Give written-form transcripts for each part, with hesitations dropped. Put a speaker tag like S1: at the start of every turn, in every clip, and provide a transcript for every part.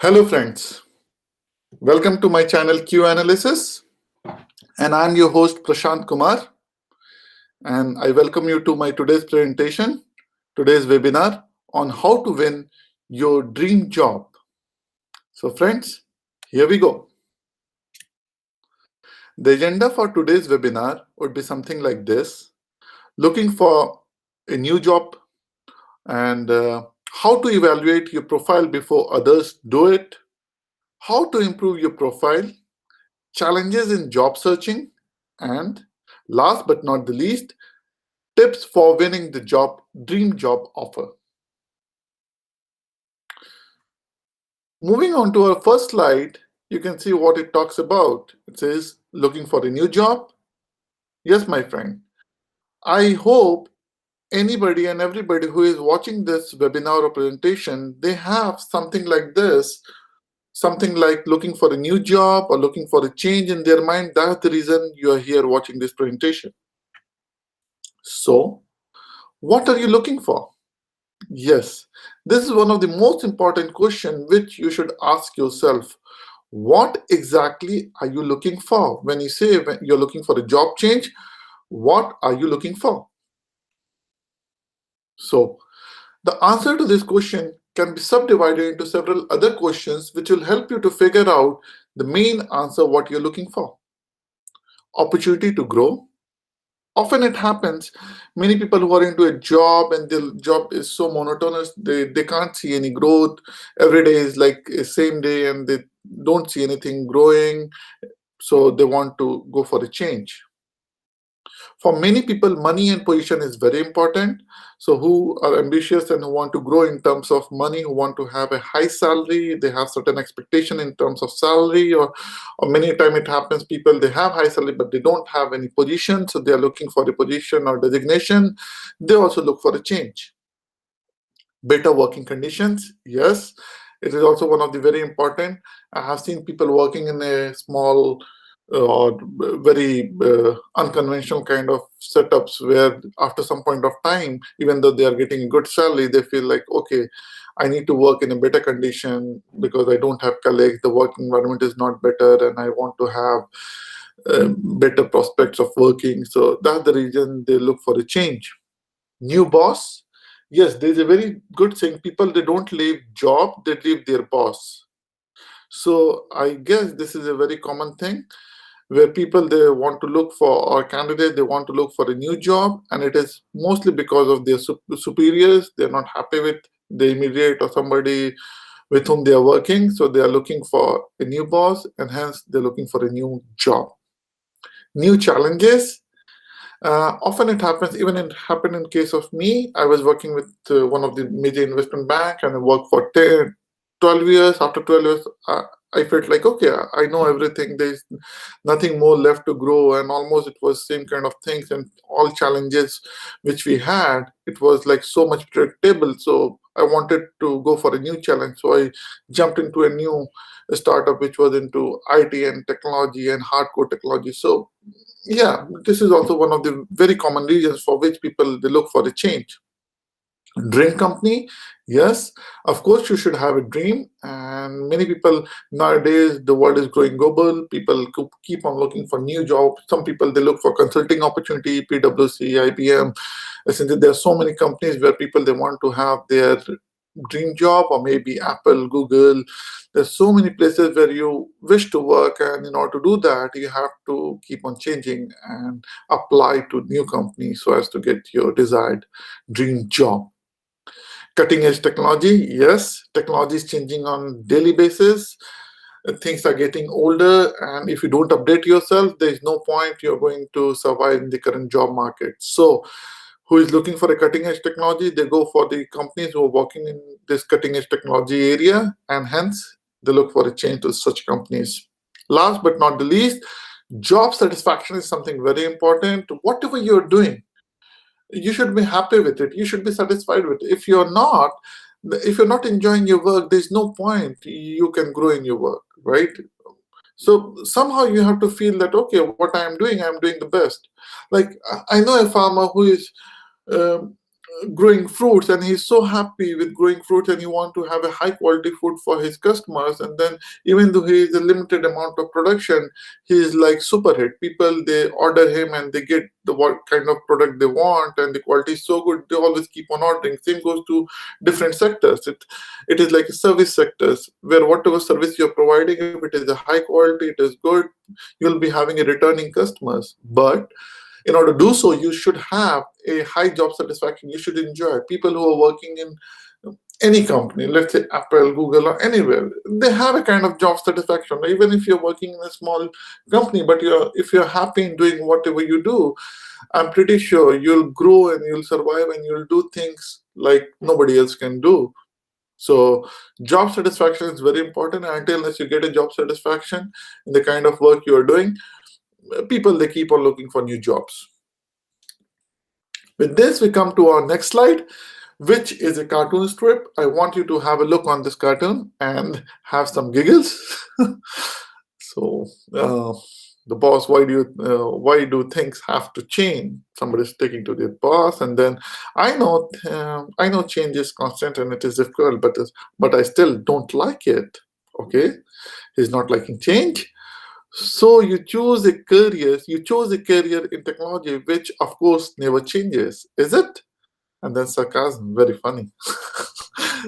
S1: Hello friends, welcome to my channel Q Analysis, and I'm your host Prashant Kumar, and I welcome you to my today's presentation, today's webinar on how to win your dream job. So friends, here we go. The agenda for today's webinar would be something like this: looking for a new job and how to evaluate your profile before others do it, how to improve your profile, challenges in job searching, and last but not the least, tips for winning the dream job offer. Moving on to our first slide, you can see what it talks about. It says looking for a new job. Yes, my friend. I hope anybody and everybody who is watching this webinar or presentation, they have something like this, something like looking for a new job or looking for a change in their mind. That's the reason you are here watching this presentation. So, what are you looking for? Yes, this is one of the most important questions which you should ask yourself. What exactly are you looking for? When you say you're looking for a job change, what are you looking for? So, the answer to this question can be subdivided into several other questions which will help you to figure out the main answer what you're looking for. Opportunity to grow. Often it happens, many people who are into a job and their job is so monotonous, they can't see any growth. Every day is like a same day and they don't see anything growing. So they want to go for a change. For many people, money and position is very important. So who are ambitious and who want to grow in terms of money, who want to have a high salary, they have certain expectation in terms of salary, or many time it happens people they have high salary but they don't have any position, so they are looking for a position or designation. They also look for a change. Better working conditions, yes, it is also one of the very important. I have seen people working in a small or very unconventional kind of setups where after some point of time, even though they are getting a good salary, they feel like, okay, I need to work in a better condition because I don't have colleagues, the work environment is not better, and I want to have better prospects of working. So that's the reason they look for a change. New boss, yes, there's a very good saying, people, they don't leave job, they leave their boss. So I guess this is a very common thing where people they want to look for, or candidate they want to look for a new job, and it is mostly because of their superiors. They're not happy with the immediate or somebody with whom they are working, so they are looking for a new boss, and hence they're looking for a new job. New challenges, often it happens, even it happened in case of me. I was working with one of the major investment bank, and I worked for 12 years. After 12 years, I felt like, okay, I know everything. There's nothing more left to grow, and almost it was same kind of things, and all challenges which we had, it was like so much predictable. So I wanted to go for a new challenge. So I jumped into a new startup which was into IT and technology and hardcore technology. So yeah, this is also one of the very common reasons for which people they look for a change. Dream company, yes, of course you should have a dream, and many people nowadays, the world is growing global. People keep on looking for new jobs. Some people they look for consulting opportunity, PwC, IBM. Essentially, there are so many companies where people they want to have their dream job, or maybe Apple, Google. There's so many places where you wish to work, and in order to do that, you have to keep on changing and apply to new companies so as to get your desired dream job. Cutting edge technology, yes, technology is changing on daily basis. Things are getting older, and if you don't update yourself, there is no point you're going to survive in the current job market. So who is looking for a cutting edge technology, they go for the companies who are working in this cutting edge technology area, and hence they look for a change to such companies. Last but not the least, job satisfaction is something very important. Whatever you're doing, you should be happy with it. You should be satisfied with it. If you're not enjoying your work, there's no point you can grow in your work, right? So somehow you have to feel that, okay, what I'm doing the best. Like I know a farmer who is um, growing fruits, and he's so happy with growing fruits, and he want to have a high quality food for his customers. And then even though he is a limited amount of production, he is like super hit. People, they order him and they get the what kind of product they want, and the quality is so good they always keep on ordering. Same goes to different sectors. It is like a service sectors where whatever service you're providing, if it is a high quality, it is good, you'll be having a returning customers. But in order to do so, you should have a high job satisfaction. You should enjoy. People who are working in any company, let's say Apple, Google, or anywhere, they have a kind of job satisfaction. Even if you're working in a small company, but if you're happy in doing whatever you do, I'm pretty sure you'll grow and you'll survive and you'll do things like nobody else can do. So job satisfaction is very important. Until unless you get a job satisfaction in the kind of work you are doing, people, they keep on looking for new jobs. With this, we come to our next slide, which is a cartoon strip. I want you to have a look on this cartoon and have some giggles. So, the boss, why do things have to change? Somebody's sticking to their boss, and then I know change is constant and it is difficult, but I still don't like it. Okay, he's not liking change. So you chose a career in technology, which of course never changes, is it? And then sarcasm, very funny.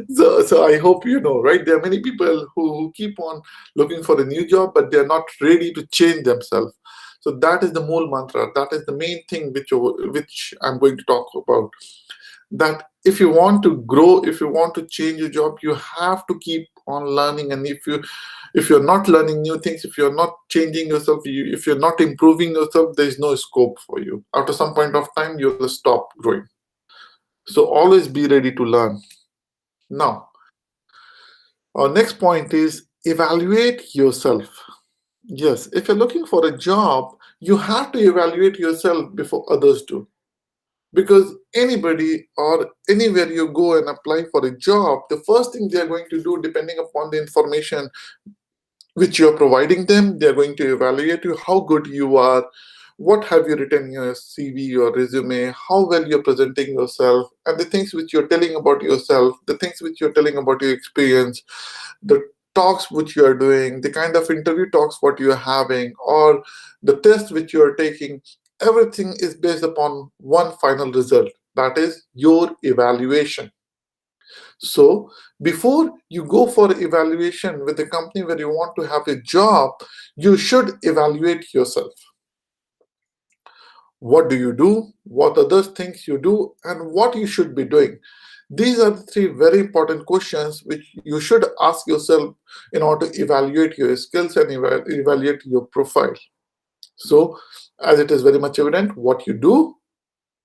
S1: So I hope you know, right? There are many people who keep on looking for a new job, but they're not ready to change themselves. So that is the mool mantra. That is the main thing which I'm going to talk about. That if you want to grow, if you want to change your job, you have to keep on learning. And if you're not learning new things, if you're not changing yourself, if you're not improving yourself, there is no scope for you. After some point of time, you'll stop growing. So always be ready to learn. Now, our next point is evaluate yourself. Yes, if you're looking for a job, you have to evaluate yourself before others do. Because anybody or anywhere you go and apply for a job, the first thing they are going to do, depending upon the information which you're providing them, they're going to evaluate you, how good you are, what have you written in your CV, your resume, how well you're presenting yourself, and the things which you're telling about yourself, the things which you're telling about your experience, the talks which you are doing, the kind of interview talks what you're having, or the test which you're taking. Everything is based upon one final result, that is your evaluation. So before you go for evaluation with the company where you want to have a job, you should evaluate yourself. What do you do? What other things you do? And what you should be doing? These are the three very important questions which you should ask yourself in order to evaluate your skills and evaluate your profile. So, as it is very much evident, what you do,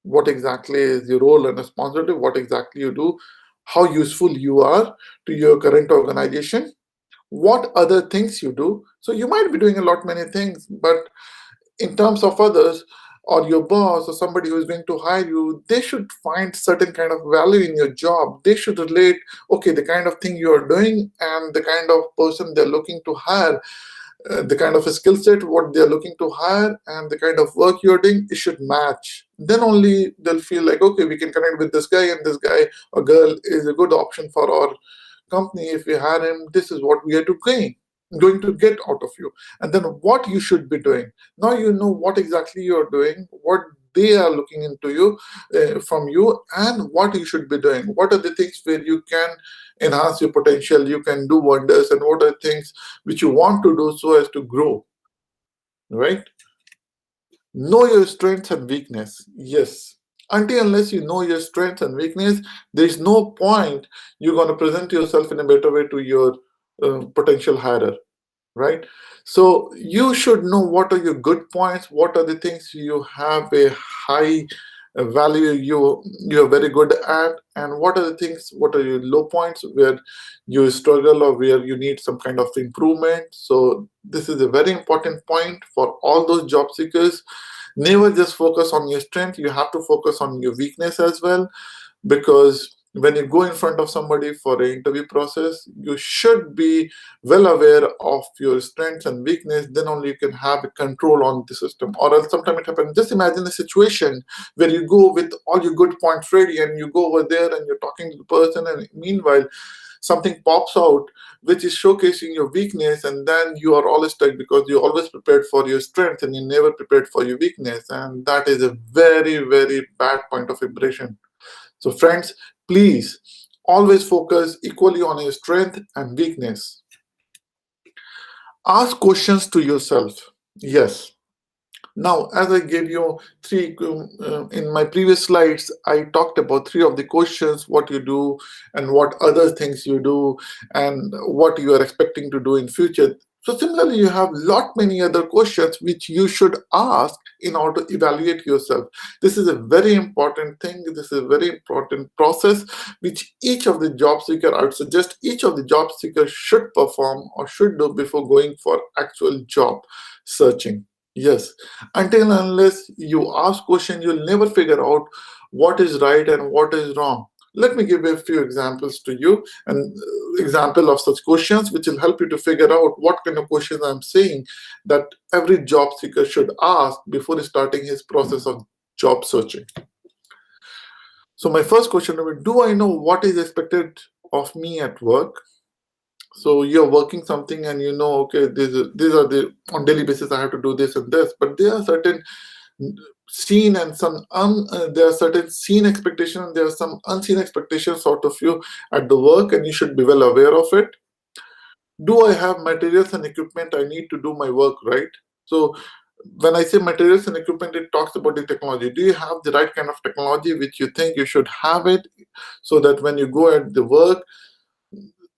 S1: what exactly is your role and responsibility, what exactly you do, how useful you are to your current organization, what other things you do. So you might be doing a lot many things, but in terms of others or your boss or somebody who is going to hire you, they should find certain kind of value in your job. They should relate, okay, the kind of thing you are doing and the kind of person they're looking to hire, the kind of a skill set what they're looking to hire, and the kind of work you're doing, it should match. Then only they'll feel like, okay, we can connect with this guy, and this guy or girl is a good option for our company. If we hire him, this is what we are to gain, going to get out of you. And then what you should be doing. Now you know what exactly you're doing, what they are looking into you, from you, and what you should be doing. What are the things where you can enhance your potential, you can do wonders, and what are things which you want to do so as to grow, right? Know your strengths and weakness. Yes. Until unless you know your strengths and weakness, there is no point you're going to present yourself in a better way to your potential hirer, right? So you should know what are your good points, what are the things you have a high value, you're very good at, and what are the things, what are your low points where you struggle or where you need some kind of improvement. So this is a very important point for all those job seekers. Never just focus on your strength, you have to focus on your weakness as well, because when you go in front of somebody for an interview process, you should be well aware of your strengths and weakness. Then only you can have a control on the system. Or else sometimes it happens. Just imagine a situation where you go with all your good points ready and you go over there and you're talking to the person, and meanwhile something pops out which is showcasing your weakness, and then you are always stuck because you always prepared for your strength and you never prepared for your weakness, and that is a very, very bad point of impression. So, friends, please always focus equally on your strength and weakness. Ask questions to yourself. Yes. Now, as I gave you three in my previous slides, I talked about three of the questions: what you do, and what other things you do, and what you are expecting to do in future. So similarly, you have lot many other questions which you should ask in order to evaluate yourself. This is a very important thing. This is a very important process which each of the job seeker, I would suggest each of the job seekers should perform or should do before going for actual job searching. Yes, until and unless you ask question, you'll never figure out what is right and what is wrong. Let me give a few examples to you, and example of such questions which will help you to figure out what kind of questions I'm saying that every job seeker should ask before starting his process of job searching. So my first question will be, do I know what is expected of me at work? So you're working something and you know, okay, these are the on daily basis I have to do this and this, but there are certain seen and some there are certain seen expectations and there are some unseen expectations sort of you at the work, and you should be well aware of it. Do I have materials and equipment I need to do my work right? So when I say materials and equipment, it talks about the technology. Do you have the right kind of technology which you think you should have it, so that when you go at the work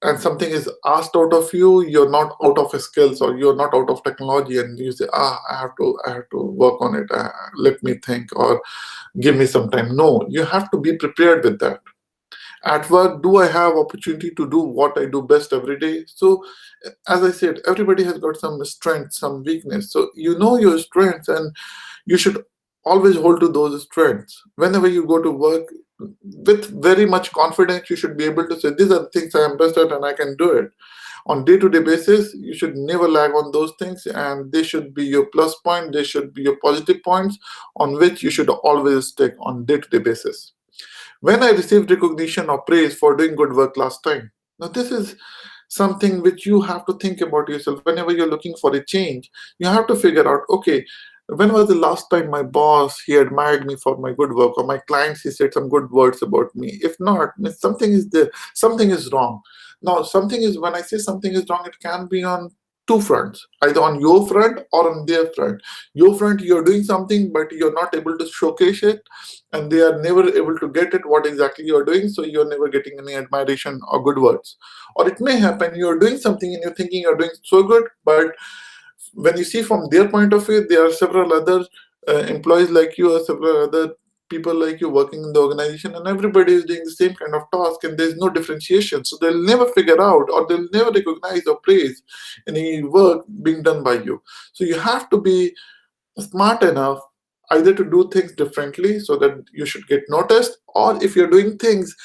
S1: and something is asked out of you, you're not out of skills or you're not out of technology, and you say, I have to work on it, let me think, or give me some time. No, you have to be prepared with that. At work, do I have opportunity to do what I do best every day? So as I said, everybody has got some strength, some weakness. So you know your strengths, and you should always hold to those strengths. Whenever you go to work with very much confidence, you should be able to say, these are the things I am best at and I can do it. On day-to-day basis, you should never lag on those things, and they should be your plus point, they should be your positive points on which you should always stick on day-to-day basis. When I received recognition or praise for doing good work last time. Now, this is something which you have to think about yourself. Whenever you're looking for a change, you have to figure out, okay, when was the last time my boss he admired me for my good work, or my clients he said some good words about me? If not, means something is there, something is wrong. Now, something is, when I say something is wrong, it can be on two fronts, either on your front or on their front. Your front, you're doing something, but you're not able to showcase it, and they are never able to get it what exactly you're doing, so you're never getting any admiration or good words. Or it may happen you're doing something and you're thinking you're doing so good, but when you see from their point of view, there are several other employees like you, or several other people like you working in the organization, and everybody is doing the same kind of task, and there's no differentiation. So they'll never figure out, or they'll never recognize or praise any work being done by you. So you have to be smart enough either to do things differently so that you should get noticed, or if you're doing things,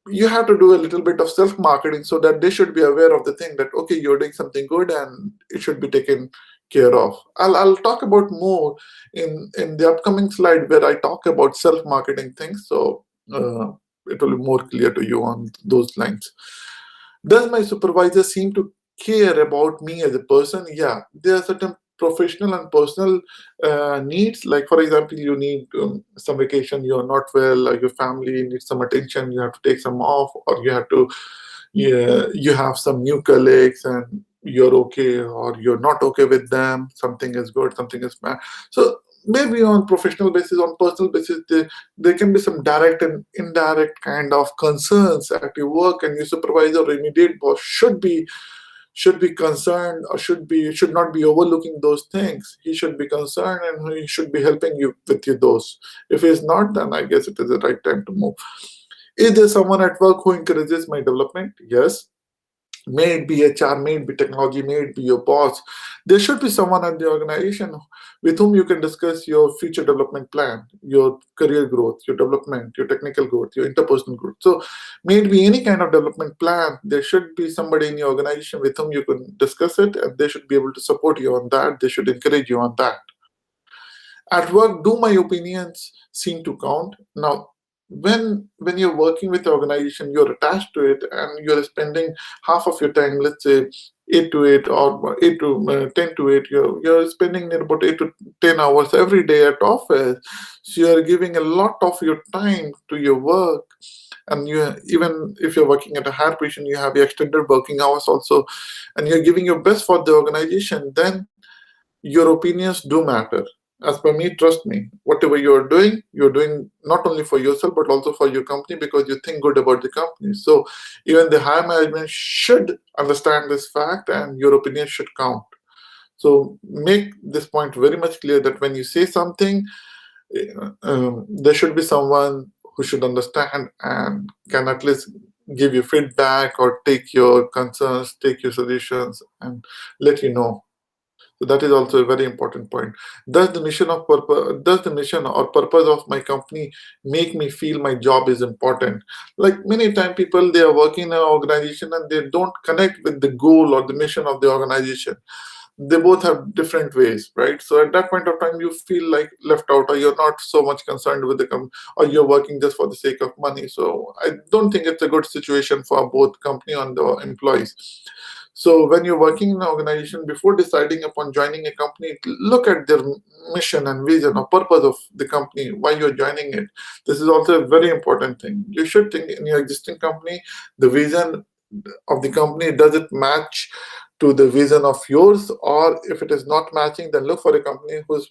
S1: you have to do a little bit of self marketing so that they should be aware of the thing that, okay, you're doing something good and it should be taken care of. I'll talk about more in the upcoming slide where I talk about self marketing things, so it will be more clear to you on those lines. Does my supervisor seem to care about me as a person? Yeah, there are certain professional and personal needs. Like, for example, you need some vacation, you're not well, like your family needs some attention, you have to take some off, or you have to, yeah, you have some new colleagues and you're okay or you're not okay with them. Something is good, something is bad. So maybe on professional basis, on personal basis, there can be some direct and indirect kind of concerns at your work, and your supervisor or immediate boss should be concerned, or should not be overlooking those things. He should be concerned and he should be helping you with those. If he's not, then I guess it is the right time to move. Is there someone at work who encourages my development? Yes. May it be HR, may it be technology, may it be your boss. There should be someone at the organization with whom you can discuss your future development plan, your career growth, your development, your technical growth, your interpersonal growth. So, may it be any kind of development plan, there should be somebody in your organization with whom you can discuss it, and they should be able to support you on that. They should encourage you on that. At work, do my opinions seem to count? Now, when you're working with the organization, you're attached to it, and you're spending half of your time, let's say 8 to 8 or 8 to 10 to 8, you're spending near about 8 to 10 hours every day at office. So you're giving a lot of your time to your work, and you, even if you're working at a higher position, you have your extended working hours also, and you're giving your best for the organization. Then your opinions do matter. As per me, trust me, whatever you're doing not only for yourself but also for your company, because you think good about the company. So even the higher management should understand this fact, and your opinion should count. So make this point very much clear that when you say something, there should be someone who should understand and can at least give you feedback or take your concerns, take your suggestions, and let you know. So that is also a very important point. Does the mission or purpose of my company make me feel my job is important? Like many times people, they are working in an organization and they don't connect with the goal or the mission of the organization. They both have different ways, right? So at that point of time, you feel like left out, or you're not so much concerned with the or you're working just for the sake of money. So I don't think it's a good situation for both company and the employees. So when you're working in an organization, before deciding upon joining a company, look at their mission and vision or purpose of the company, why you're joining it. This is also a very important thing. You should think in your existing company, the vision of the company, does it match to the vision of yours? Or if it is not matching, then look for a company whose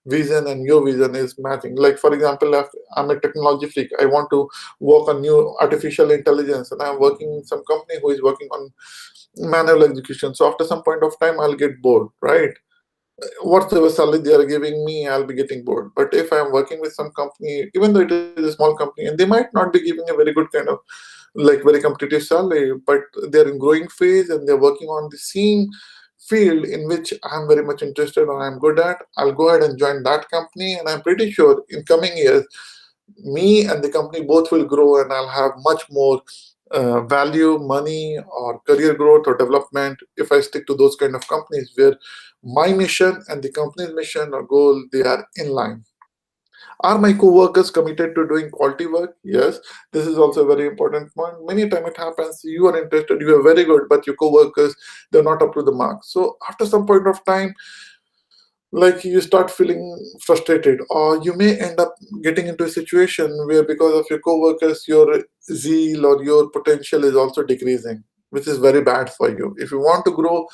S1: vision and your vision is matching. Like for example, if I'm a technology freak, I want to work on new artificial intelligence, and I'm working in some company who is working on manual execution. So after some point of time, I'll get bored, right? Whatever salary they are giving me, I'll be getting bored. But if I'm working with some company, even though it is a small company, and they might not be giving a very good kind of like very competitive salary, but they're in growing phase and they're working on the same field in which I'm very much interested or I'm good at, I'll go ahead and join that company. And I'm pretty sure in coming years, me and the company both will grow, and I'll have much more value, money, or career growth or development if I stick to those kind of companies where my mission and the company's mission or goal, they are in line. Are my co-workers committed to doing quality work? Yes, this is also a very important point. Many times it happens, you are interested, you are very good, but your co-workers, they're not up to the mark. So after some point of time, like you start feeling frustrated, or you may end up getting into a situation where because of your co-workers, your zeal or your potential is also decreasing, which is very bad for you. If you want to grow,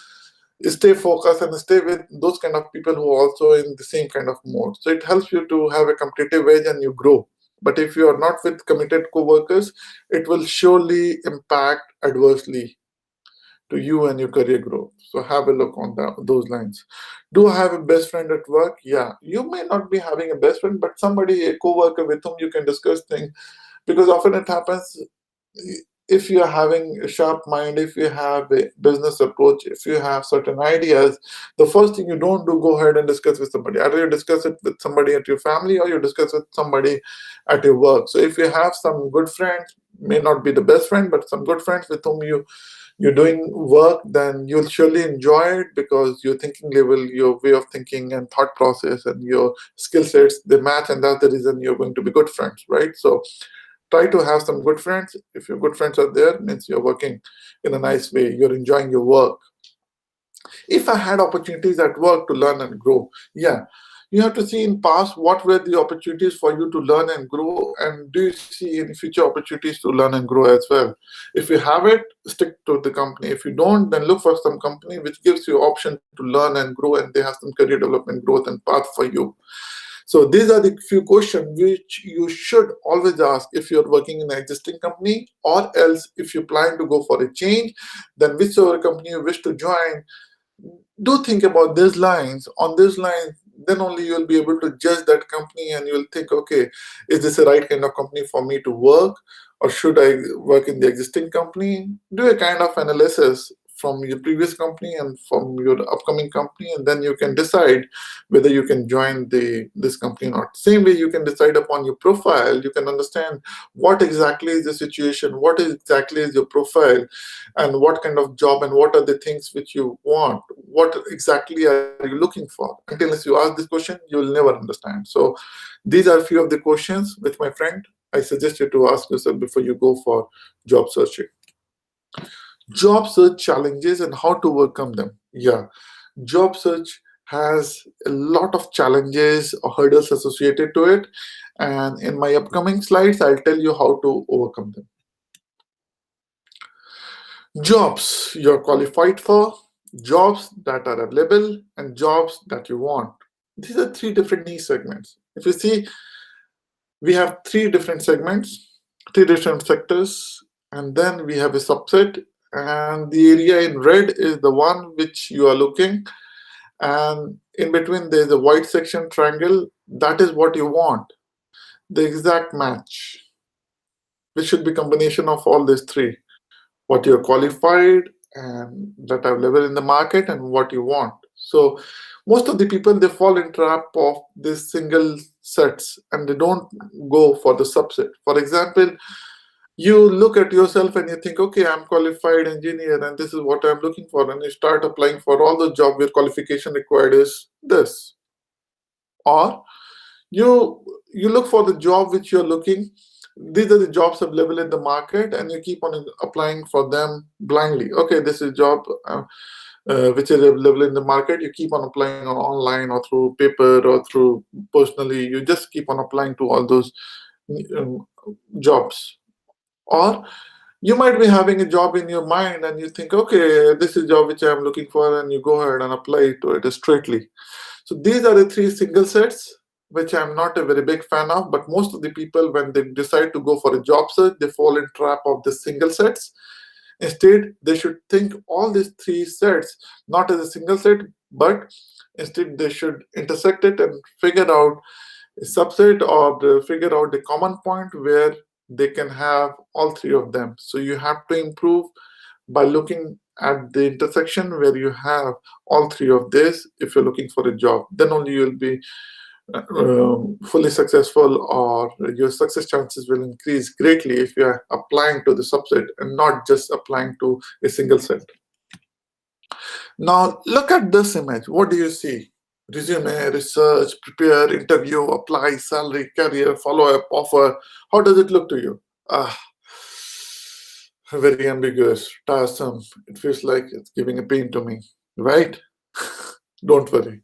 S1: stay focused and stay with those kind of people who are also in the same kind of mode. So it helps you to have a competitive edge and you grow. But if you are not with committed co-workers, it will surely impact adversely to you and your career growth. So have a look on those lines. Do I have a best friend at work? Yeah, you may not be having a best friend, but somebody, a co-worker with whom you can discuss things, because often it happens, if you're having a sharp mind, if you have a business approach, if you have certain ideas, the first thing you don't do, go ahead and discuss with somebody. Either you discuss it with somebody at your family or you discuss with somebody at your work. So if you have some good friends, may not be the best friend, but some good friends with whom you're doing work, then you'll surely enjoy it, because your thinking level, your way of thinking and thought process and your skill sets, they match, and that's the reason you're going to be good friends, right? So try to have some good friends. If your good friends are there, means you're working in a nice way, you're enjoying your work. If I had opportunities at work to learn and grow, yeah, you have to see in past what were the opportunities for you to learn and grow, and do you see any future opportunities to learn and grow as well. If you have it, stick to the company. If you don't, then look for some company which gives you option to learn and grow, and they have some career development growth and path for you. So these are the few questions which you should always ask if you're working in an existing company, or else if you plan to go for a change, then whichever company you wish to join, do think about these lines. On these lines, then only you'll be able to judge that company, and you'll think, okay, is this the right kind of company for me to work, or should I work in the existing company? Do a kind of analysis from your previous company and from your upcoming company, and then you can decide whether you can join this company or not. Same way, you can decide upon your profile. You can understand what exactly is the situation, what exactly is your profile, and what kind of job and what are the things which you want. What exactly are you looking for? Until you ask this question, you will never understand. So, these are a few of the questions which, my friend, I suggest you to ask yourself before you go for job searching. Job search challenges and how to overcome them. Yeah, job search has a lot of challenges or hurdles associated to it. And in my upcoming slides, I'll tell you how to overcome them. Jobs you're qualified for, jobs that are available, and jobs that you want. These are three different niche segments. If you see, we have three different segments, three different sectors, and then we have a subset. And the area in red is the one which you are looking, and in between there's a white section triangle. That is what you want, the exact match, which should be combination of all these three: what you're qualified and that are available in the market and what you want. So most of the people, they fall in trap of these single sets and they don't go for the subset. For example, you look at yourself and you think, okay, I'm qualified engineer and this is what I'm looking for, and you start applying for all the job where qualification required is this. Or you look for the job which you're looking, these are the jobs available in the market, and you keep on applying for them blindly. Okay, this is job which is available in the market. You keep on applying on online or through paper or through personally. You just keep on applying to all those um, jobs. Or you might be having a job in your mind and you think, okay, this is job which I'm looking for, and you go ahead and apply to it straightly. So these are the three single sets which I'm not a very big fan of, but most of the people, when they decide to go for a job search, they fall in trap of the single sets. Instead, they should think all these three sets not as a single set, but instead they should intersect it and figure out a subset, or figure out the common point where they can have all three of them. So you have to improve by looking at the intersection where you have all three of this. If you're looking for a job, then only you'll be fully successful, or your success chances will increase greatly if you are applying to the subset and not just applying to a single set. Now look at this image. What do you see? Resume, research, prepare, interview, apply, salary, career, follow-up, offer. How does it look to you? Ah, very ambiguous, tiresome. It feels like it's giving a pain to me, right? Don't worry.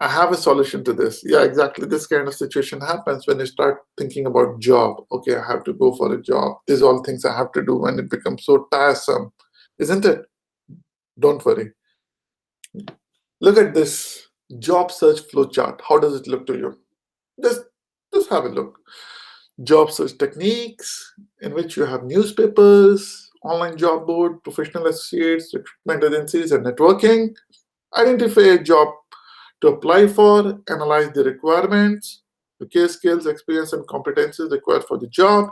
S1: I have a solution to this. Yeah, exactly. This kind of situation happens when you start thinking about job. Okay, I have to go for a job. These are all things I have to do, when it becomes so tiresome, isn't it? Don't worry. Look at this job search flow chart. How does it look to you? Just, just have a look. Job search techniques, in which you have newspapers, online job board, professional associates, recruitment agencies, and networking. Identify a job to apply for, analyze the requirements, the key skills, experience, and competencies required for the job,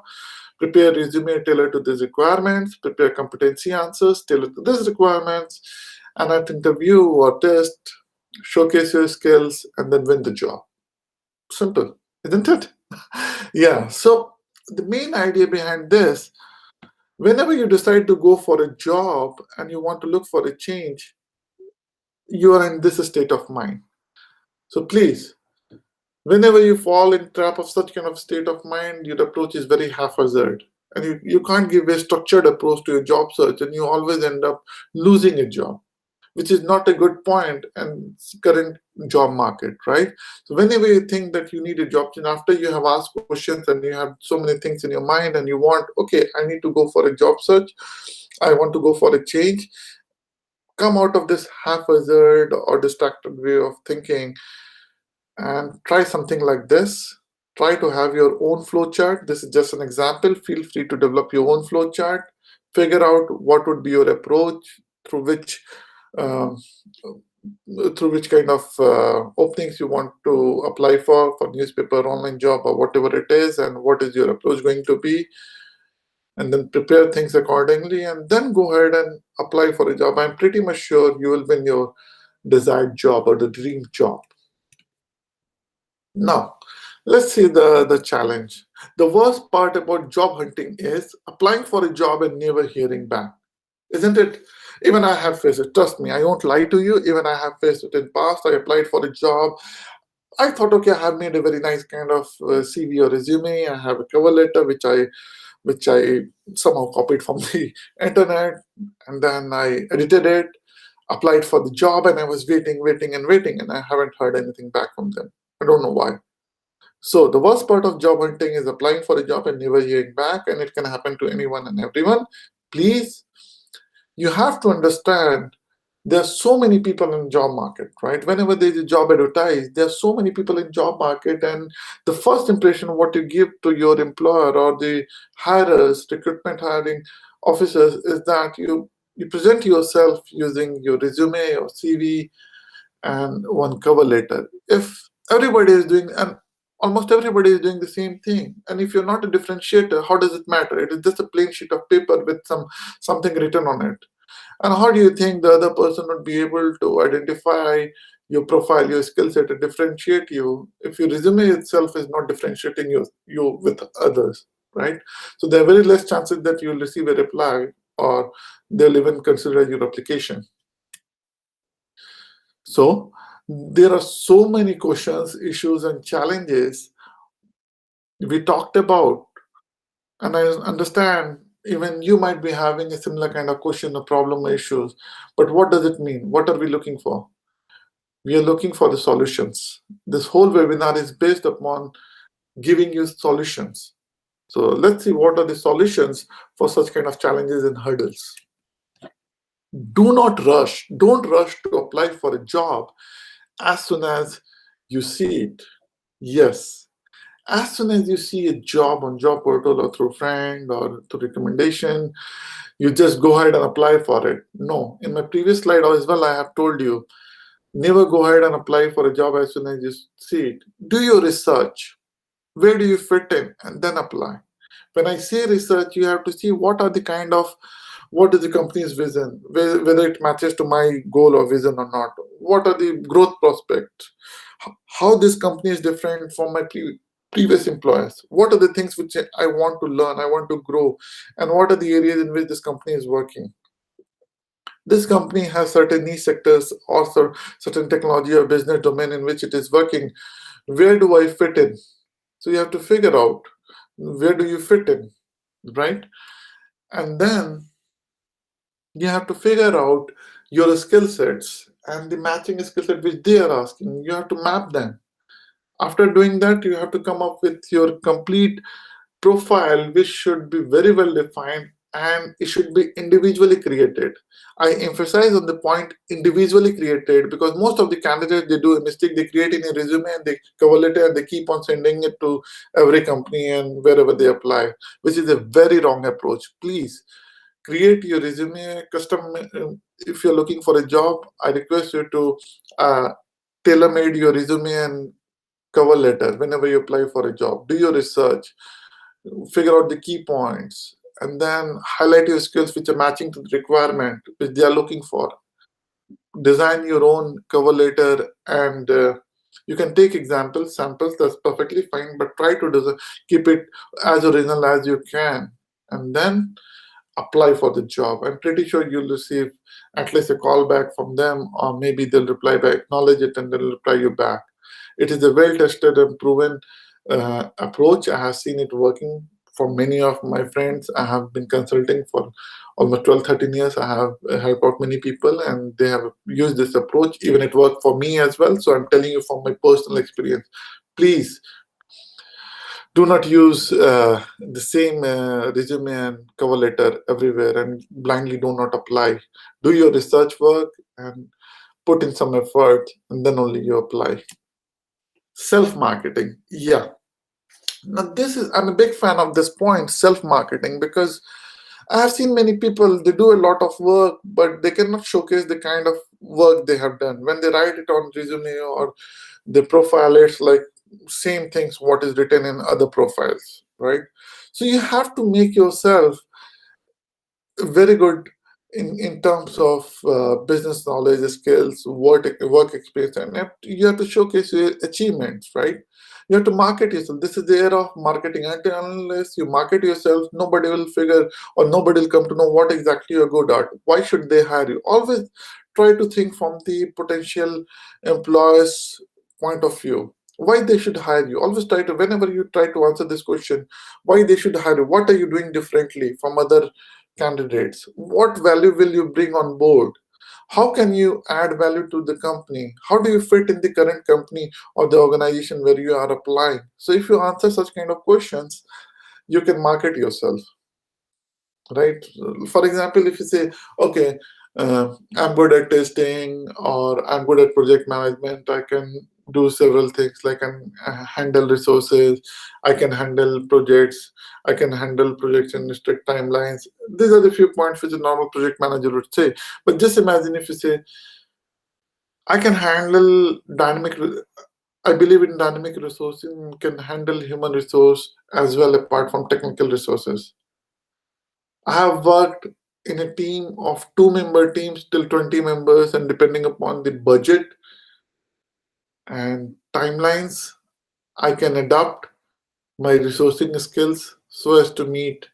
S1: prepare resume tailored to these requirements, prepare competency answers tailored to these requirements, and at interview or test, showcase your skills, and then win the job. Simple, isn't it? Yeah, so the main idea behind this, whenever you decide to go for a job and you want to look for a change, you are in this state of mind. So please, whenever you fall in trap of such kind of state of mind, your approach is very haphazard. And you can't give a structured approach to your job search, and you always end up losing a job, which is not a good point in current job market, right? So whenever you think that you need a job, and after you have asked questions and you have so many things in your mind and you want, okay, I need to go for a job search, I want to go for a change, come out of this haphazard or distracted way of thinking and try something like this. Try to have your own flow chart. This is just an example. Feel free to develop your own flow chart. Figure out what would be your approach, through which um, through which kind of openings you want to apply for newspaper, online job, or whatever it is, and what is your approach going to be. and then prepare things accordingly, and then go ahead and apply for a job. I'm pretty much sure you will win your desired job or the dream job. Now, let's see the challenge. The worst part about job hunting is applying for a job and never hearing back. Isn't it? Even I have faced it. Trust me, I won't lie to you. Even I have faced it in past. I applied for a job. I thought, okay, I have made a very nice kind of CV or resume. I have a cover letter which I somehow copied from the internet, and then I edited it, applied for the job, and I was waiting, waiting, and waiting, and I haven't heard anything back from them. I don't know why. So the worst part of job hunting is applying for a job and never hearing back, and it can happen to anyone and everyone. Please, you have to understand there are so many people in job market, right? Whenever there's a job advertised, there are so many people in job market, and the first impression what you give to your employer or the hirers, recruitment hiring officers, is that you present yourself using your resume or CV and one cover letter. If everybody is doing, and almost everybody is doing the same thing, and if you're not a differentiator, how does it matter? It is just a plain sheet of paper with something written on it. And how do you think the other person would be able to identify your profile, your skill set, and differentiate you if your resume itself is not differentiating you with others, right? So there are very less chances that you'll receive a reply, or they'll even consider your application. So there are so many questions, issues, and challenges we talked about. And I understand even you might be having a similar kind of question or problem or issues. But what does it mean? What are we looking for? We are looking for the solutions. This whole webinar is based upon giving you solutions. So let's see what are the solutions for such kind of challenges and hurdles. Do not rush. Don't rush to apply for a job as soon as you see it. Yes, as soon as you see a job on job portal or through friend or through recommendation, you just go ahead and apply for it. No, in my previous slide as well, I have told you, never go ahead and apply for a job as soon as you see it. Do your research. Where do you fit in, and then apply. When I say research, you have to see what is the company's vision, whether it matches to my goal or vision or not. What are the growth prospects? How this company is different from my previous employers? What are the things which I want to learn, I want to grow, and what are the areas in which this company is working? This company has certain niche sectors or certain technology or business domain in which it is working. Where do I fit in? So you have to figure out where do you fit in, right? And then you have to figure out your skill sets and the matching skill set which they are asking. You have to map them. After doing that, you have to come up with your complete profile, which should be very well defined, and it should be individually created. I emphasize on the point individually created, because most of the candidates, they do a mistake. They create in a resume and they cover letter and they keep on sending it to every company and wherever they apply, which is a very wrong approach. Please create your resume custom. If you're looking for a job, I request you to tailor-made your resume and cover letter whenever you apply for a job. Do your research, figure out the key points, and then highlight your skills which are matching to the requirement which they are looking for. Design your own cover letter, and you can take examples, samples, that's perfectly fine, but try to keep it as original as you can, and then apply for the job. I'm pretty sure you'll receive at least a call back from them, or maybe they'll reply back, acknowledge it, and they'll reply you back. It is a well-tested and proven approach. I have seen it working for many of my friends. I have been consulting for almost 12, 13 years. I have helped out many people, and they have used this approach. Even it worked for me as well. So I'm telling you from my personal experience. Please do not use the same resume and cover letter everywhere, and blindly do not apply. Do your research work and put in some effort, and then only you apply. Self-marketing. Yeah. Now I'm a big fan of this point, self-marketing, because I have seen many people, they do a lot of work, but they cannot showcase the kind of work they have done. When they write it on resume or they profile, it's like same things what is written in other profiles, right? So you have to make yourself very good in terms of business knowledge, skills, work experience, and you have to showcase your achievements, right? You have to market yourself. This is the era of marketing. Until unless you market yourself, nobody will figure or nobody will come to know what exactly you're good at. Why should they hire you? Always try to think from the potential employer's point of view. Why they should hire you? Always try to, whenever you try to answer this question, why they should hire you? What are you doing differently from other candidates? What value will you bring on board? How can you add value to the company? How do you fit in the current company or the organization where you are applying? So if you answer such kind of questions, you can market yourself, right? For example, if you say, okay, I'm good at testing or I'm good at project management, I can do several things like I can handle resources, I can handle projects, I can handle projects in strict timelines. These are the few points which a normal project manager would say. But just imagine if you say, I can handle I believe in dynamic resourcing, can handle human resource as well apart from technical resources. I have worked in a team of two-member teams till 20 members, and depending upon the budget and timelines, I can adapt my resourcing skills so as to meet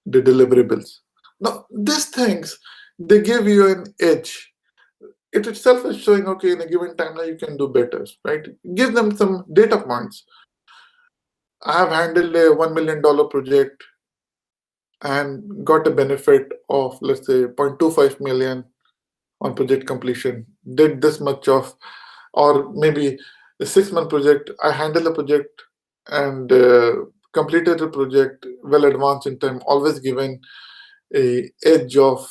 S1: the deliverables. Now, these things they give you an edge. It itself is showing, okay, in a given timeline you can do better, right? Give them some data points. I have handled a $1 million project and got a benefit of, let's say, 0.25 million on project completion, did this much of, or maybe a 6 month project, I handle a project and completed a project well advanced in time, always given a edge of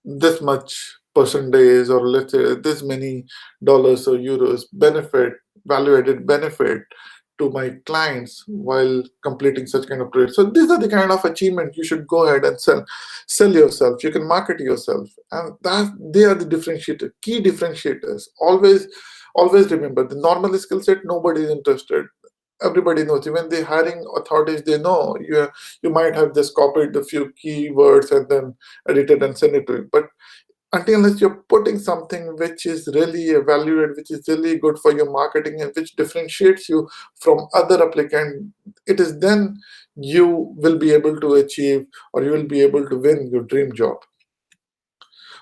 S1: this much percentage, or let's say this many dollars or euros benefit, value added benefit to my clients while completing such kind of project. So these are the kind of achievement you should go ahead and sell yourself. You can market yourself, and that they are the key differentiators. Always remember the normal skill set. Nobody is interested. Everybody knows. Even the hiring authorities, they know you might have just copied a few keywords and then edited and sent it to it. But until unless you're putting something which is really evaluated, which is really good for your marketing and which differentiates you from other applicant, it is then you will be able to achieve or you will be able to win your dream job.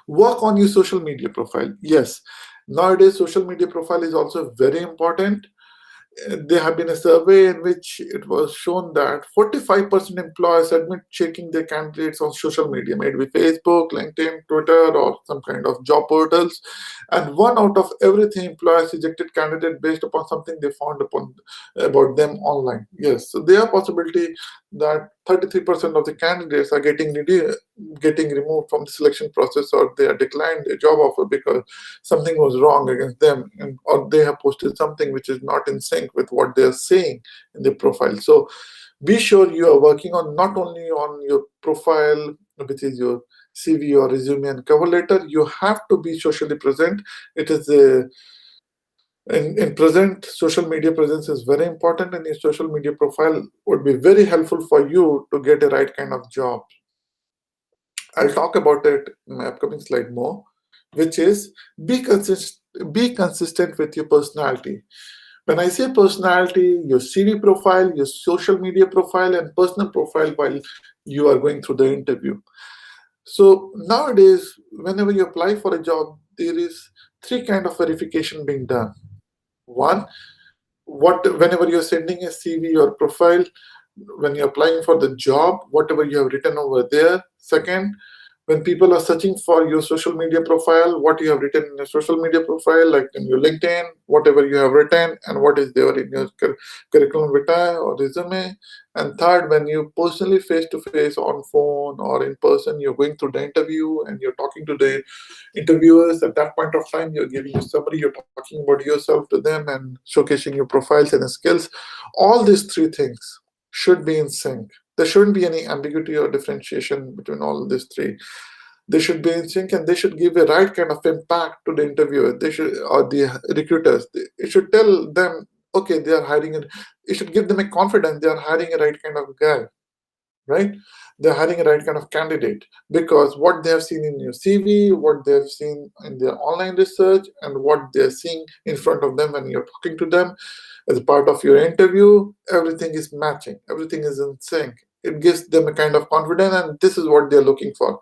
S1: Work on your social media profile. Yes, nowadays social media profile is also very important. There have been a survey in which it was shown that 45% employers admit checking their candidates on social media, maybe Facebook, LinkedIn, Twitter, or some kind of job portals. And one out of every three employers rejected candidate based upon something they found upon about them online. Yes, so there are possibility that 33% of the candidates are getting removed from the selection process, or they are declined a job offer because something was wrong against them, or they have posted something which is not in sync with what they are saying in the profile. So be sure you are working on not only on your profile, which is your CV or resume and cover letter. You have to be socially present. It is a in present, social media presence is very important, and your social media profile would be very helpful for you to get a right kind of job. I'll talk about it in my upcoming slide more, which is be consistent with your personality. When I say personality, your CV profile, your social media profile, and personal profile while you are going through the interview. So nowadays, whenever you apply for a job, there is three kind of verification being done. One, whenever you're sending a CV or profile, when you're applying for the job, whatever you have written over there. Second, when people are searching for your social media profile, what you have written in your social media profile, like in your LinkedIn, whatever you have written, and what is there in your curriculum vitae or resume. And third, when you personally face to face on phone or in person, you're going through the interview and you're talking to the interviewers. At that point of time, you're giving a summary, you're talking about yourself to them and showcasing your profiles and skills. All these three things should be in sync. There shouldn't be any ambiguity or differentiation between all these three. They should be in sync, and they should give a right kind of impact to the interviewer. They should, or the recruiters. It should tell them, okay, they are hiring it. It should give them a confidence they are hiring a right kind of guy. right? They're hiring a right kind of candidate because what they have seen in your CV, what they have seen in their online research, and what they're seeing in front of them when you're talking to them as a part of your interview, everything is matching, everything is in sync. It gives them a kind of confidence, and this is what they're looking for.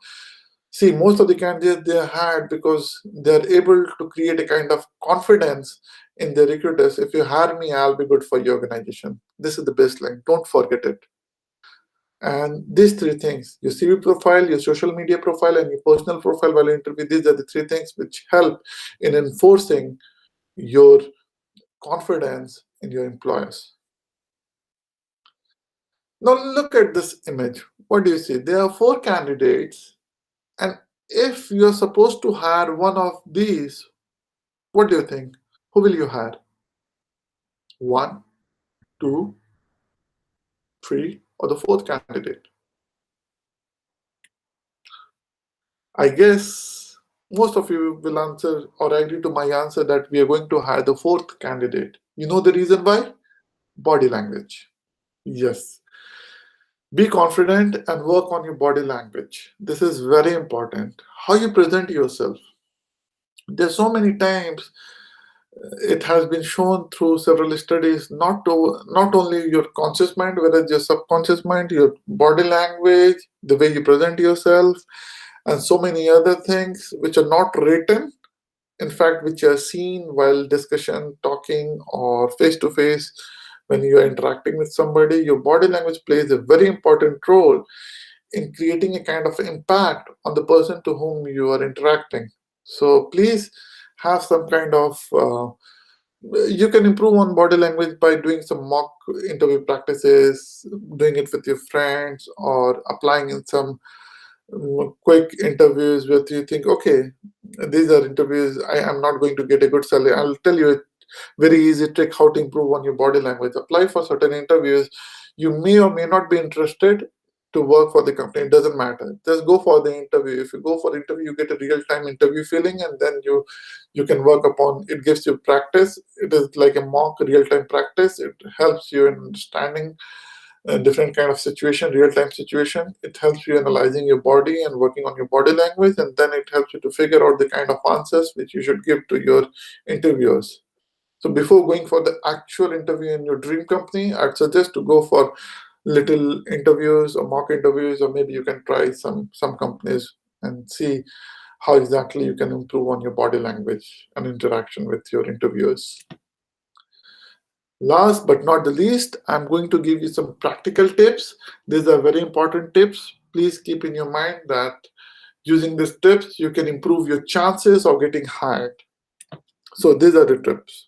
S1: See, most of the candidates they had because they're able to create a kind of confidence in the recruiters. If you hire me, I'll be good for your organization. This is the baseline. Don't forget it. And these three things, your CV profile, your social media profile, and your personal profile while interview, these are the three things which help in enforcing your confidence in your employers. Now look at this image. What do you see? There are four candidates, and if you're supposed to hire one of these, what do you think? Who will you hire? One, two, three, or the fourth candidate? I guess most of you will answer or agree to my answer that we are going to hire the fourth candidate. You know the reason why? Body language. Yes. Be confident and work on your body language. This is very important. How you present yourself. There's so many times it has been shown through several studies not only your conscious mind, whether it's your subconscious mind, your body language, the way you present yourself, and so many other things which are not written, in fact, which are seen while discussion, talking, or face to face when you are interacting with somebody. Your body language plays a very important role in creating a kind of impact on the person to whom you are interacting. So please have some kind of you can improve on body language by doing some mock interview practices, doing it with your friends, or applying in some quick interviews where you think, okay, these are interviews, I am not going to get a good salary. I'll tell you a very easy trick how to improve on your body language. Apply for certain interviews. You may or may not be interested to work for the company. It doesn't matter. Just go for the interview. If you go for the interview, you get a real-time interview feeling, and then you can work upon it. Gives you practice. It is like a mock real-time practice. It helps you in understanding a different kind of situation, real-time situation. It helps you analyzing your body and working on your body language, and then it helps you to figure out the kind of answers which you should give to your interviewers. So before going for the actual interview in your dream company, I'd suggest to go for little interviews or mock interviews, or maybe you can try some companies and see how exactly you can improve on your body language and interaction with your interviewers. Last but not the least, I'm going to give you some practical tips. These are very important tips. Please keep in your mind that using these tips, you can improve your chances of getting hired. So these are the tips.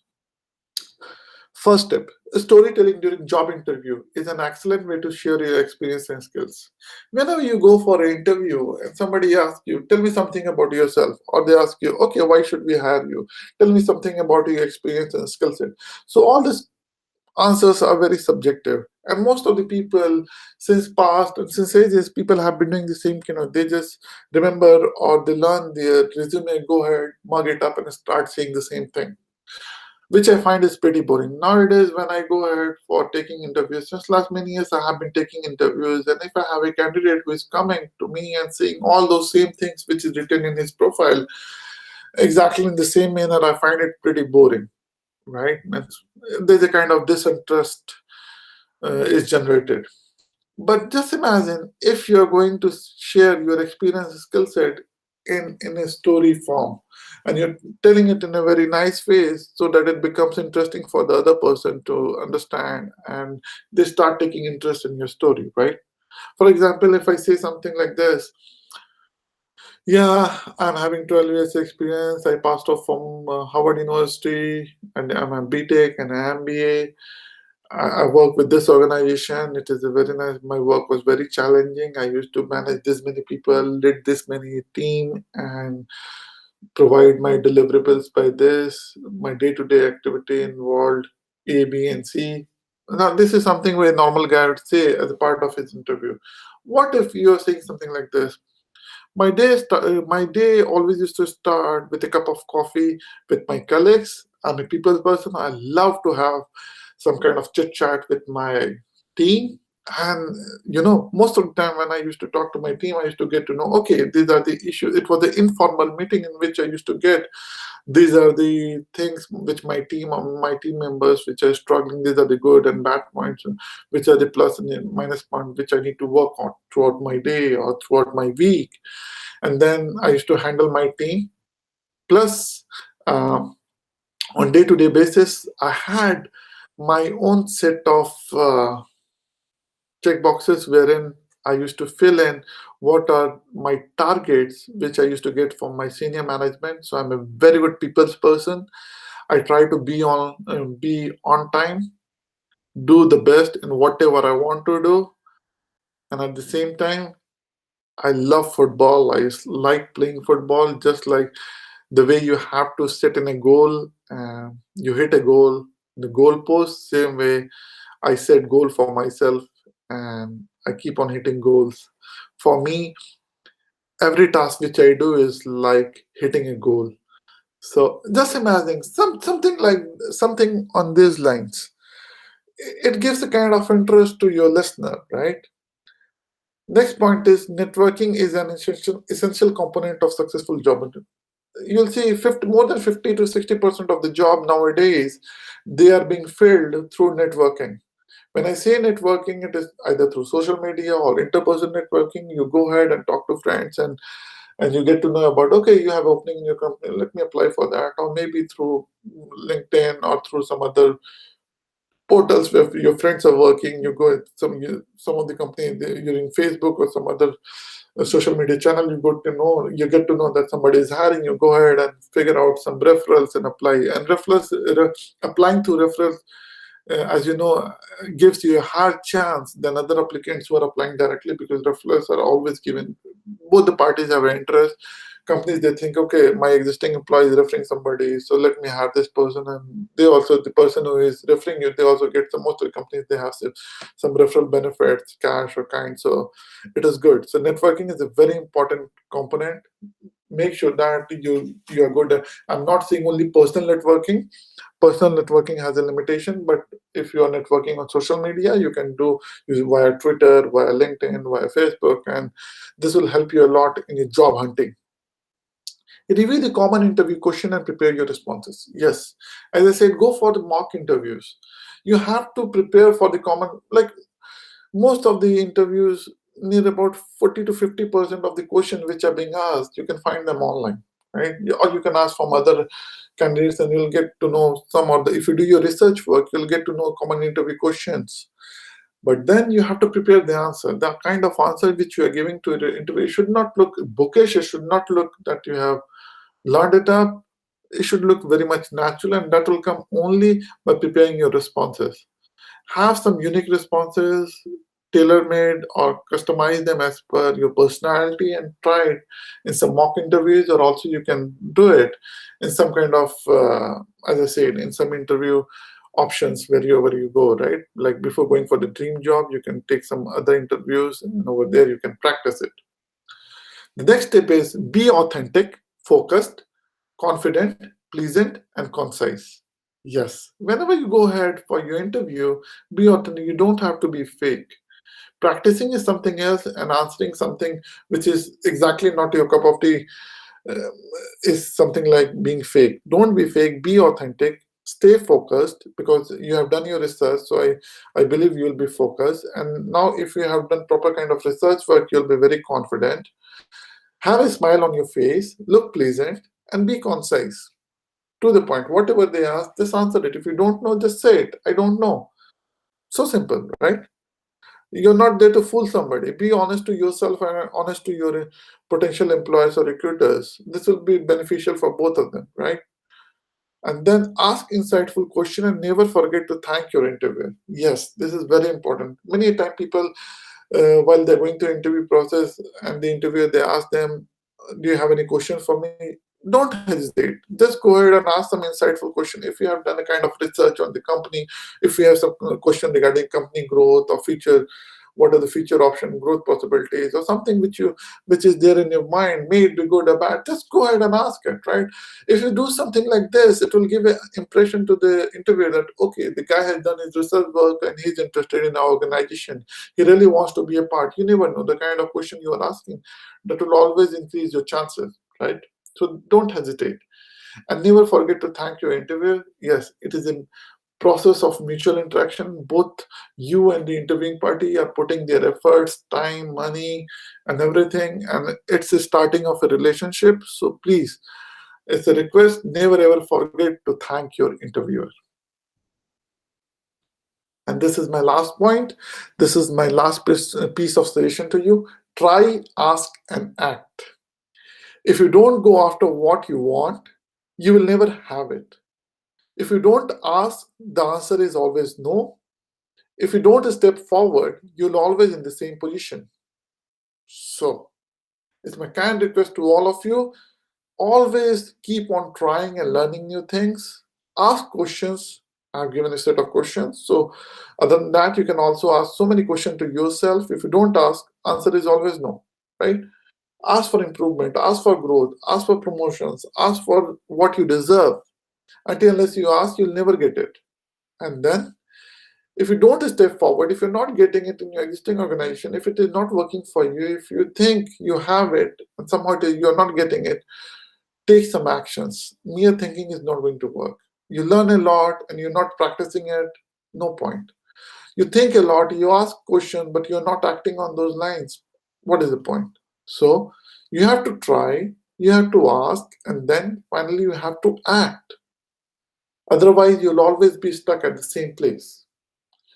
S1: First tip, storytelling during job interview is an excellent way to share your experience and skills. Whenever you go for an interview and somebody asks you, tell me something about yourself, or they ask you, okay, why should we hire you? Tell me something about your experience and skill set. So all these answers are very subjective. And most of the people since past and since ages, people have been doing the same, they just remember or they learn their resume, go ahead, mug it up and start saying the same thing, which I find is pretty boring. Nowadays, when I go ahead for taking interviews, since last many years I have been taking interviews, and if I have a candidate who is coming to me and saying all those same things which is written in his profile, exactly in the same manner, I find it pretty boring, right? There's a kind of disinterest is generated. But just imagine if you're going to share your experience and skill set in a story form, and you're telling it in a very nice way so that it becomes interesting for the other person to understand, and they start taking interest in your story, right? For example, if I say something like this, yeah, I'm having 12 years experience. I passed off from Harvard University, and I'm a BTech and an MBA. I work with this organization. It is a very nice. My work was very challenging. I used to manage this many people, lead this many team, and provide my deliverables by this. My day-to-day activity involved A, B, and C. Now, this is something where a normal guy would say as a part of his interview. What if you are saying something like this? My day always used to start with a cup of coffee with my colleagues. I'm a people's person. I love to have some kind of chit chat with my team. And most of the time when I used to talk to my team, I used to get to know, okay, these are the issues. It was an informal meeting in which I used to get, these are the things which my team or my team members which are struggling, these are the good and bad points, which are the plus and the minus points which I need to work on throughout my day or throughout my week. And then I used to handle my team. Plus, on day-to-day basis, I had my own set of check boxes wherein I used to fill in what are my targets, which I used to get from my senior management. So I'm a very good people's person. I try to be on time, do the best in whatever I want to do, and at the same time, I love football. I like playing football, just like the way you have to set in a goal, you hit a goal, the goal post. Same way, I set goal for myself, and I keep on hitting goals. For me, every task which I do is like hitting a goal. So just imagine something on these lines. It gives a kind of interest to your listener, right? Next point is networking is an essential component of successful job. You'll see 50, more than 50 to 60% of the job nowadays, they are being filled through networking. When I say networking, it is either through social media or interpersonal networking. You go ahead and talk to friends, and you get to know about, okay, you have opening in your company, let me apply for that. Or maybe through LinkedIn or through some other portals where your friends are working. You go at some of the company, you're in Facebook or some other social media channel. You get to know that somebody is hiring. You go ahead and figure out some referrals and apply. And applying to referrals, as you know, gives you a higher chance than other applicants who are applying directly, because referrals are always given. Both the parties have an interest. Companies, they think, okay, my existing employee is referring somebody, so let me have this person. And they also, the person who is referring you, they also get some. Most of the companies, they have some referral benefits, cash or kind. So it is good. So networking is a very important component. Make sure that you are good at, I'm not saying only personal networking has a limitation, but if you are networking on social media, you can do use via Twitter, via LinkedIn, via Facebook, and this will help you a lot in your job hunting. Review the common interview question and prepare your responses. Yes, as I said, go for the mock interviews. You have to prepare for the common, like most of the interviews, near about 40 to 50% of the questions which are being asked, you can find them online, right? Or you can ask from other candidates, and you'll get to know some of the, if you do your research work, you'll get to know common interview questions. But then you have to prepare the answer. The kind of answer which you are giving to the interview should not look bookish. It should not look that you have learned it up. It should look very much natural, and that will come only by preparing your responses. Have some unique responses, tailor made or customize them as per your personality, and try it in some mock interviews, or also you can do it in some kind of, as I said, in some interview options wherever you go, right? Like before going for the dream job, you can take some other interviews, and over there you can practice it. The next step is be authentic, focused, confident, pleasant, and concise. Yes, whenever you go ahead for your interview, be authentic. You don't have to be fake. Practicing is something else, and answering something which is exactly not your cup of tea uh, is something like being fake. Don't be fake, be authentic, stay focused, because you have done your research. So I believe you'll be focused. And now, if you have done proper kind of research work, you'll be very confident. Have a smile on your face, look pleasant, and be concise, to the point. Whatever they ask, just answer it. If you don't know, just say it. I don't know. So simple, right? You're not there to fool somebody. Be honest to yourself and honest to your potential employers or recruiters. This will be beneficial for both of them, right? And then ask insightful question, and never forget to thank your interviewer. Yes, this is very important. Many times people, while they're going through interview process, and the interviewer, they ask them, do you have any questions for me? Don't hesitate. Just go ahead and ask some insightful question. If you have done a kind of research on the company, if you have some question regarding company growth or future, what are the future option, growth possibilities, or something which is there in your mind, may it be good or bad, just go ahead and ask it, right? If you do something like this, it will give an impression to the interviewer that, okay, the guy has done his research work and he's interested in our organization. He really wants to be a part. You never know the kind of question you are asking. That will always increase your chances, right? So don't hesitate. And never forget to thank your interviewer. Yes, it is a process of mutual interaction. Both you and the interviewing party are putting their efforts, time, money, and everything, and it's the starting of a relationship. So please, it's a request, never ever forget to thank your interviewer. And this is my last point. This is my last piece of suggestion to you. Try, ask, and act. If you don't go after what you want, you will never have it. If you don't ask, the answer is always no. If you don't step forward, you'll always in the same position. So, it's my kind request to all of you. Always keep on trying and learning new things. Ask questions. I've given a set of questions. So, other than that, you can also ask so many questions to yourself. If you don't ask, answer is always no, right? Ask for improvement, ask for growth, ask for promotions, ask for what you deserve. Until unless you ask, you'll never get it. And then, if you don't step forward, if you're not getting it in your existing organization, if it is not working for you, if you think you have it and somehow you're not getting it, take some actions. Mere thinking is not going to work. You learn a lot and you're not practicing it, no point. You think a lot, you ask questions, but you're not acting on those lines. What is the point? So you have to try, you have to ask, and then finally you have to act. Otherwise, you'll always be stuck at the same place.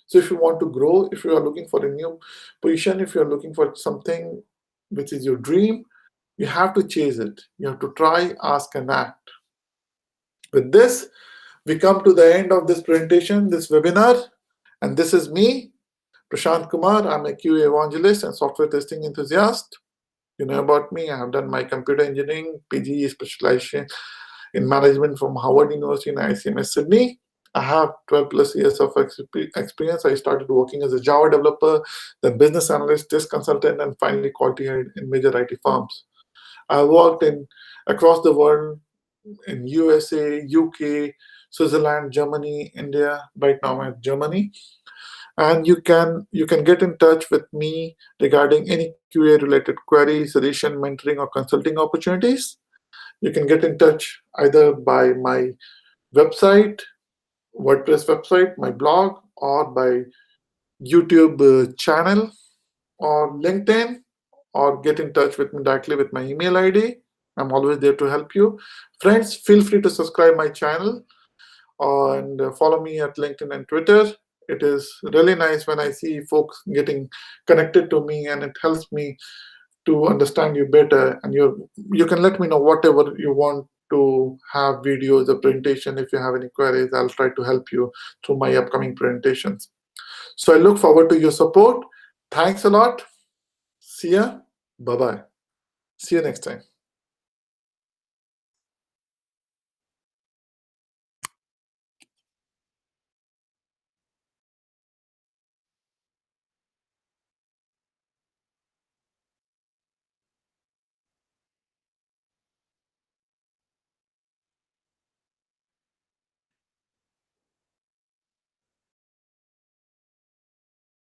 S1: So if you want to grow, if you are looking for a new position, if you're looking for something which is your dream, you have to chase it. You have to try, ask, and act. With this, we come to the end of this presentation, this webinar, and this is me, Prashant Kumar. I'm a QA evangelist and software testing enthusiast. You know about me. I have done my computer engineering PG specialization in management from Howard University in ICMS Sydney. I have 12 plus years of experience. I started working as a Java developer, then business analyst, test consultant, and finally quality head in major IT firms. I worked in across the world in USA, UK, Switzerland, Germany, India. Right now I'm in Germany. And you can get in touch with me regarding any QA related query, suggestion, mentoring, or consulting opportunities. You can get in touch either by my website, WordPress website, my blog, or by YouTube channel, or LinkedIn, or get in touch with me directly with my email ID. I'm always there to help you. Friends, feel free to subscribe my channel and follow me at LinkedIn and Twitter. It is really nice when I see folks getting connected to me, and it helps me to understand you better. And you can let me know whatever you want to have, videos or presentation. If you have any queries, I'll try to help you through my upcoming presentations. So I look forward to your support. Thanks a lot. See ya. Bye bye. See you next time.